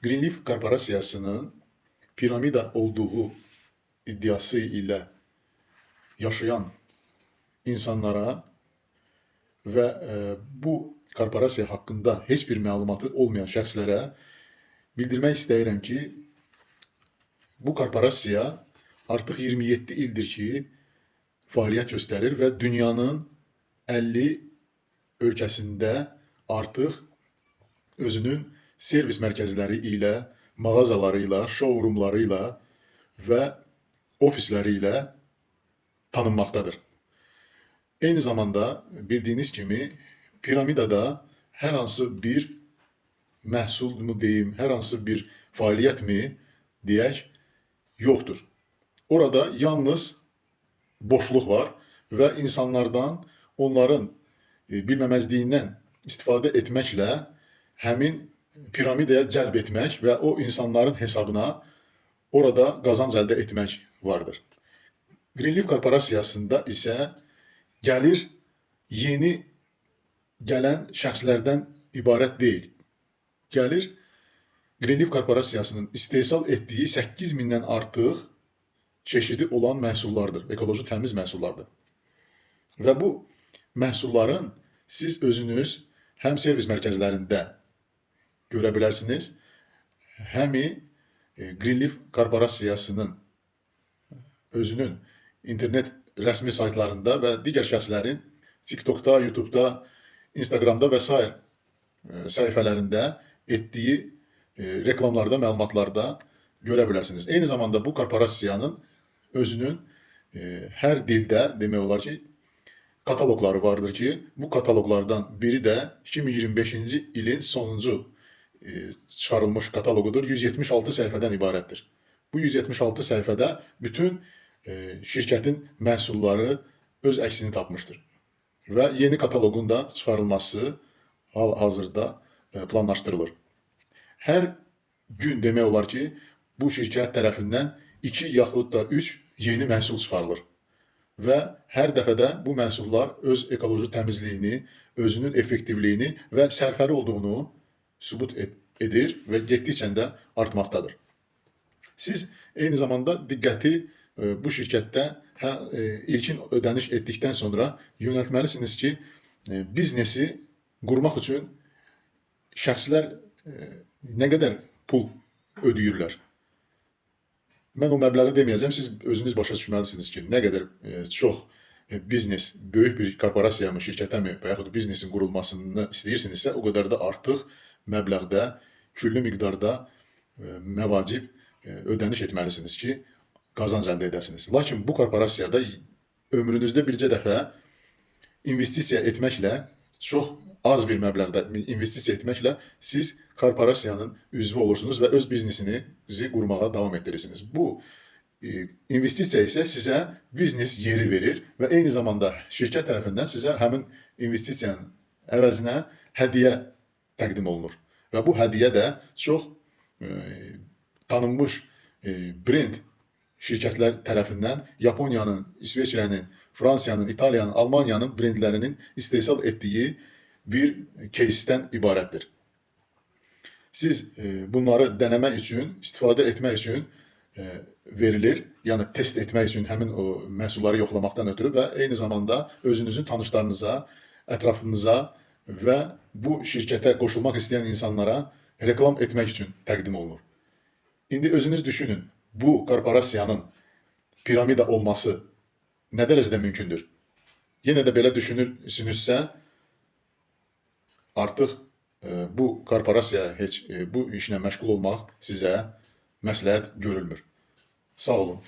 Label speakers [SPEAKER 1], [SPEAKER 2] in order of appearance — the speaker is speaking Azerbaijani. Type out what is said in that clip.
[SPEAKER 1] Greenleaf Korporasiyasının piramida olduğu iddiası ilə yaşayan insanlara və bu korporasiya haqqında heç bir məlumatı olmayan şəxslərə bildirmək istəyirəm ki, bu korporasiya artıq 27 ildir ki, fəaliyyət göstərir və dünyanın 50 ölkəsində artıq özünün servis mərkəzləri ilə, mağazaları ilə, showroomları ilə və ofisləri ilə tanınmaqdadır. Eyni zamanda bildiyiniz kimi piramidada hər hansı bir məhsul mu deyim, hər hansı bir fəaliyyət mi deyək yoxdur. Orada yalnız boşluq var və insanlardan onların bilməməzliyindən istifadə etməklə həmin piramidaya cəlb etmək və o insanların hesabına orada qazanc əldə etmək vardır. Greenleaf Korporasiyasında isə gəlir yeni gələn şəxslərdən ibarət deyil. Gəlir Greenleaf Korporasiyasının istehsal etdiyi 8000-dən artıq çeşidi olan məhsullardır, ekoloji təmiz məhsullardır. Və bu məhsulların siz özünüz həm servis mərkəzlərində görə bilərsiniz, həm Greenleaf Korporasiyasının özünün internet rəsmi saytlarında və digər şəxslərin TikTokda, YouTube'da, Instagramda və s. səhifələrində etdiyi reklamlarda, məlumatlarda görə bilərsiniz. Eyni zamanda bu korporasiyanın özünün hər dildə demək olar ki, kataloqları vardır ki, bu kataloqlardan biri də 2025-ci ilin sonuncu çıxarılmış kataloqudur. 176 səhifədən ibarətdir. Bu 176 səhifədə bütün şirkətin məhsulları öz əksini tapmışdır. Və yeni kataloqun da çıxarılması hal-hazırda planlaşdırılır. Hər gün demək olar ki, bu şirkət tərəfindən 2 yaxud da 3 yeni məhsul çıxarılır. Və hər dəfədə bu məhsullar öz ekoloji təmizliyini, özünün effektivliyini və sərfəli olduğunu sübut edir və getdikcə də artmaqdadır. Siz eyni zamanda diqqəti bu şirkətdə ilkin ödəniş etdikdən sonra yönəltməlisiniz ki, biznesi qurmaq üçün şəxslər nə qədər pul ödəyirlər. Mən o məbləği deməyəcəm, siz özünüz başa düşməlisiniz ki, nə qədər çox biznes, böyük bir korporasiya mı, şirkətə mi və yaxud biznesin qurulmasını istəyirsinizsə, o qədər də artıq məbləğdə, küllü miqdarda məvacib ödəniş etməlisiniz ki, qazanc əldə edəsiniz. Lakin bu korporasiyada ömrünüzdə bircə dəfə investisiya etməklə, çox az bir məbləğdə investisiya etməklə siz korporasiyanın üzvü olursunuz və öz biznesinizi qurmağa davam etdirirsiniz. Bu investisiya isə sizə biznes yeri verir və eyni zamanda şirkət tərəfindən sizə həmin investisiyanın əvəzinə hədiyyə təqdim olunur. Və bu hədiyyə də çox tanınmış brend şirkətlər tərəfindən Yaponiyanın, İsveçrənin, Fransiyanın, İtaliyanın, Almaniyanın brendlərinin istehsal etdiyi bir кейsdən ibarətdir. Siz bunları dənəmək üçün, istifadə etmək üçün verilir, yəni test etmək üçün həmin o məhsulları yoxlamaqdan ötürü və eyni zamanda özünüzün tanışlarınıza, ətrafınıza və bu şirkətə qoşulmaq istəyən insanlara reklam etmək üçün təqdim olunur. İndi özünüz düşünün, bu korporasiyanın piramida olması nə dərəcədə mümkündür? Yenə də belə düşünürsünüzsə, artıq bu korporasiya heç bu işlə məşğul olmaq sizə məsləhət görülmür. Sağ olun.